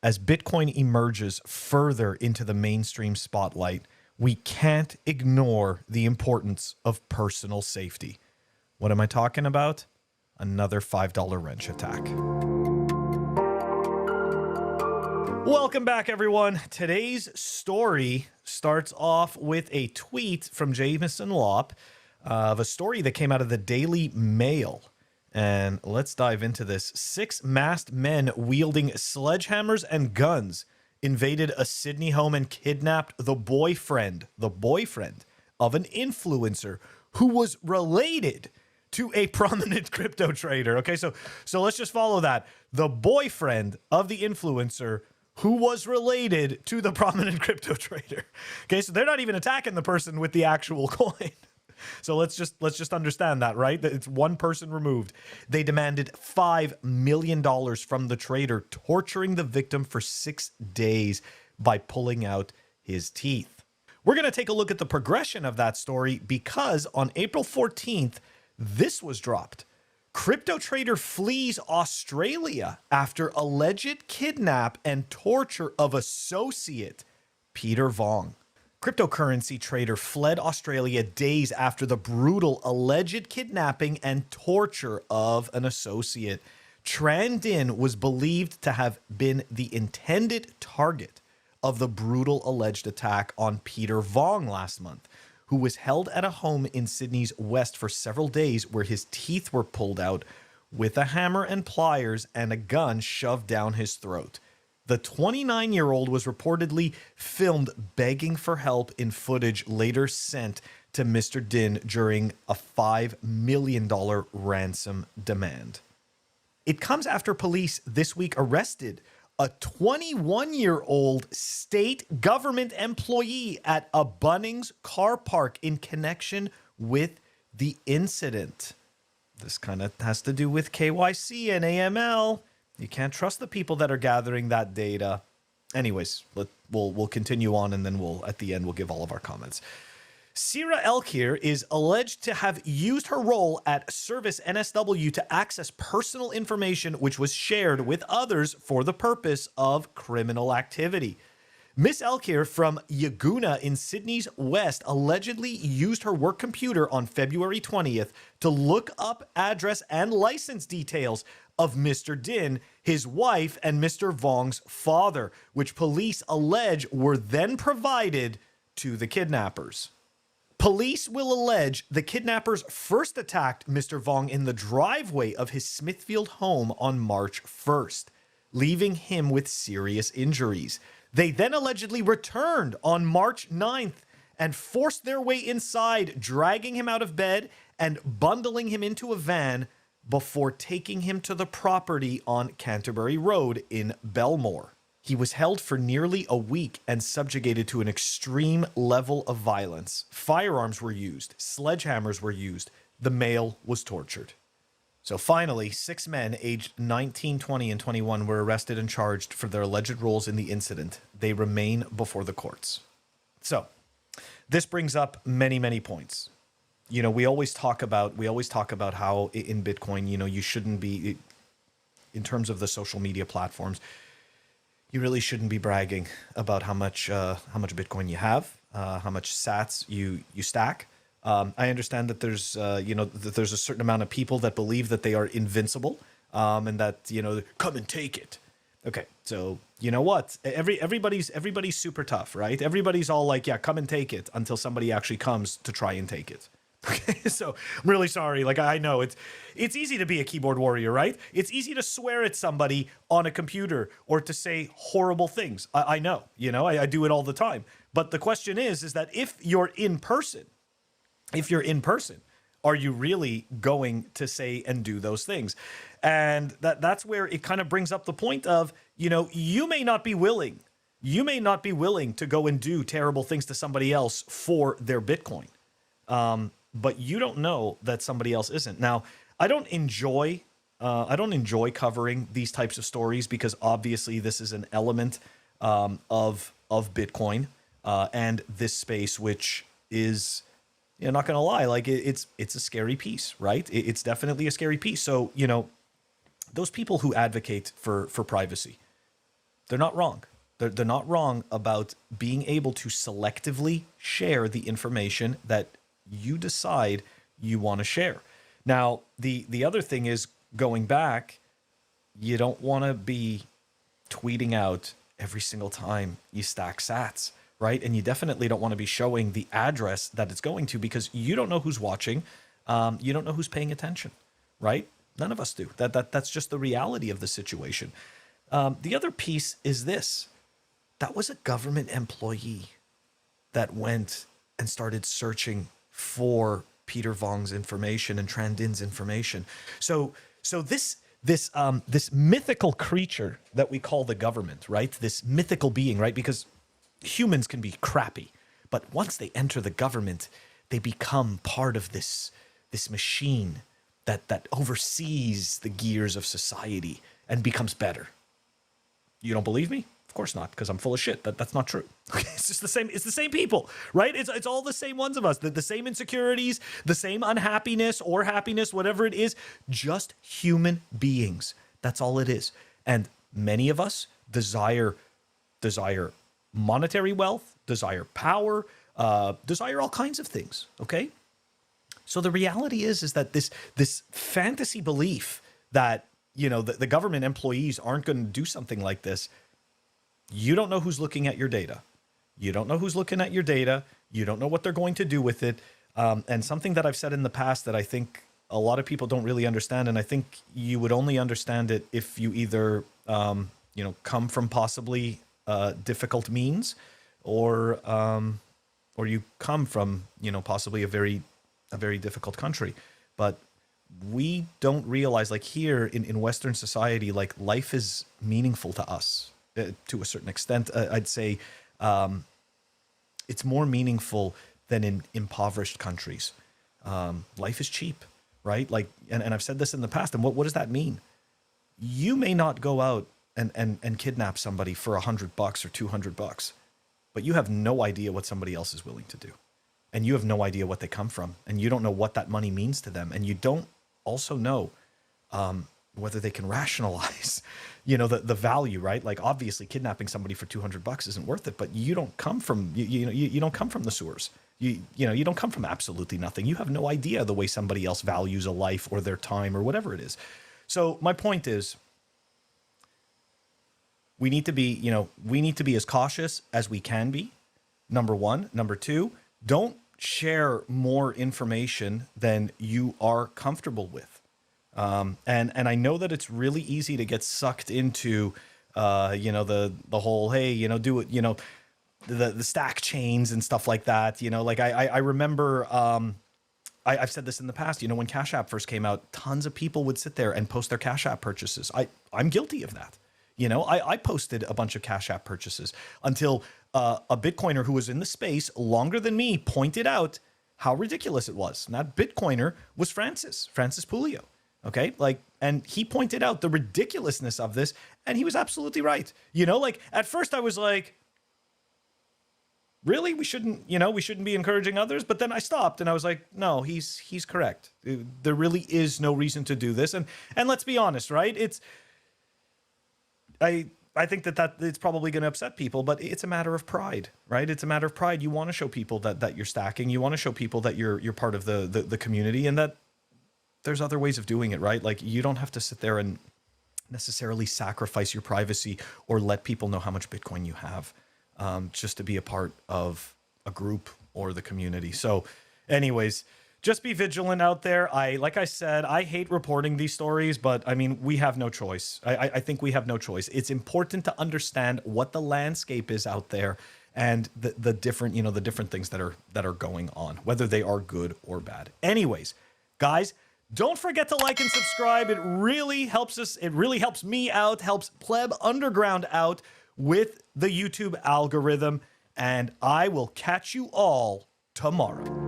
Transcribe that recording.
as Bitcoin emerges further into the mainstream spotlight, we can't ignore the importance of personal safety. What am I talking about? Another $5 wrench attack. Welcome back, everyone. Today's story starts off with a tweet from Jameson Lopp of a story that came out of the Daily Mail. And let's dive into this. 6 masked men wielding sledgehammers and guns invaded a Sydney home and kidnapped the boyfriend of an influencer who was related to a prominent crypto trader. Okay, so let's just follow that. The boyfriend of the influencer who was related to the prominent crypto trader. Okay, so they're not even attacking the person with the actual coin. So let's just understand that, right? That it's one person removed. They demanded $5 million from the trader, torturing the victim for 6 days by pulling out his teeth. We're going to take a look at the progression of that story because on April 14th, this was dropped. Crypto trader flees Australia after alleged kidnap and torture of associate Peter Vong. Cryptocurrency trader fled Australia days after the brutal alleged kidnapping and torture of an associate. Tran Dinh was believed to have been the intended target of the brutal alleged attack on Peter Vong last month, who was held at a home in Sydney's west for several days where his teeth were pulled out with a hammer and pliers and a gun shoved down his throat. The 29-year-old was reportedly filmed begging for help in footage later sent to Mr. Dinh during a $5 million ransom demand. It comes after police this week arrested a 21-year-old state government employee at a Bunnings car park in connection with the incident. This kind of has to do with KYC and AML. You can't trust the people that are gathering that data. Anyways, we'll continue on, and then at the end we'll give all of our comments. Sira Elkir is alleged to have used her role at Service NSW to access personal information which was shared with others for the purpose of criminal activity. Miss Elkir from Yaguna in Sydney's west allegedly used her work computer on February 20th to look up address and license details of Mr. Dinh, his wife, and Mr. Vong's father, which police allege were then provided to the kidnappers. Police will allege the kidnappers first attacked Mr. Vong in the driveway of his Smithfield home on March 1st, leaving him with serious injuries. They then allegedly returned on March 9th and forced their way inside, dragging him out of bed and bundling him into a van before taking him to the property on Canterbury Road in Belmore. He was held for nearly a week and subjugated to an extreme level of violence. Firearms were used, sledgehammers were used, the male was tortured. So finally, 6 men aged 19, 20, and 21 were arrested and charged for their alleged roles in the incident. They remain before the courts. So this brings up many, many points. You know, we always talk about how in Bitcoin, you know, you shouldn't be, in terms of the social media platforms, you really shouldn't be bragging about how much Bitcoin you have, how much sats you stack. I understand that there's there's a certain amount of people that believe that they are invincible, and that, you know, come and take it. Okay, so you know what? Everybody's super tough, right? Everybody's all like, yeah, come and take it, until somebody actually comes to try and take it. Okay, so I'm really sorry. Like, I know it's easy to be a keyboard warrior, right? It's easy to swear at somebody on a computer or to say horrible things. I know, you know, I do it all the time. But the question is that if you're in person, are you really going to say and do those things? And that's where it kind of brings up the point of, you know, you may not be willing to go and do terrible things to somebody else for their Bitcoin. But you don't know that somebody else isn't. Now, I don't enjoy covering these types of stories because obviously this is an element of Bitcoin and this space, which is, you know, not going to lie, like it's a scary piece, right? It's definitely a scary piece. So, you know, those people who advocate for privacy, They're not wrong. They're not wrong about being able to selectively share the information that you decide you want to share. Now, the other thing is, going back, you don't want to be tweeting out every single time you stack sats, right? And you definitely don't want to be showing the address that it's going to, because you don't know who's watching. You don't know who's paying attention, right? None of us do. That's just the reality of the situation. The other piece is this. That was a government employee that went and started searching for Peter Vong's information and Tran Dinh's information. So this mythical creature that we call the government, right? This mythical being, right? Because humans can be crappy, but once they enter the government, they become part of this machine that oversees the gears of society and becomes better. You don't believe me? Of course not, because I'm full of shit. That's not true. Okay, it's just the same. It's the same people, right? It's all the same ones of us. The same insecurities, the same unhappiness or happiness, whatever it is. Just human beings. That's all it is. And many of us desire monetary wealth, desire power, desire all kinds of things. Okay. So the reality is that this fantasy belief that, you know, the government employees aren't going to do something like this. You don't know who's looking at your data. You don't know who's looking at your data. You don't know what they're going to do with it. And something that I've said in the past that I think a lot of people don't really understand, and I think you would only understand it if you either, come from possibly difficult means, or you come from, possibly a very difficult country. But we don't realize, like, here in Western society, like, life is meaningful to us to a certain extent. I'd say it's more meaningful than in impoverished countries. Life is cheap, right? Like, and I've said this in the past. And what does that mean? You may not go out and kidnap somebody for $100 or $200, but you have no idea what somebody else is willing to do. And you have no idea what they come from, and you don't know what that money means to them. And you don't also know whether they can rationalize, the value, right? Like, obviously kidnapping somebody for $200 isn't worth it, but you don't come from, you don't come from the sewers. You don't come from absolutely nothing. You have no idea the way somebody else values a life or their time or whatever it is. So my point is, we need to be as cautious as we can be. Number one. Number two, don't share more information than you are comfortable with. And I know that it's really easy to get sucked into, the whole, hey, do it, the stack chains and stuff like that. Like I remember, I've said this in the past, when Cash App first came out, tons of people would sit there and post their Cash App purchases. I'm guilty of that. I posted a bunch of Cash App purchases until a Bitcoiner who was in the space longer than me pointed out how ridiculous it was. And that Bitcoiner was Francis Pulio. Okay. And he pointed out the ridiculousness of this, and he was absolutely right. Like, at first I was like, really? We shouldn't be encouraging others. But then I stopped and I was like, no, he's correct. There really is no reason to do this. And let's be honest, right? I think that it's probably going to upset people, but it's a matter of pride, right? It's a matter of pride. You want to show people that you're stacking. You want to show people that you're part of the community, and that there's other ways of doing it, right? Like, you don't have to sit there and necessarily sacrifice your privacy or let people know how much Bitcoin you have, just to be a part of a group or the community. So anyways, just be vigilant out there. Like I said, I hate reporting these stories, but I mean, we have no choice. I think we have no choice. It's important to understand what the landscape is out there and the different, the different things that are going on, whether they are good or bad. Anyways, guys, don't forget to like and subscribe. It really helps us. It really helps me out, helps Pleb Underground out with the YouTube algorithm. And I will catch you all tomorrow.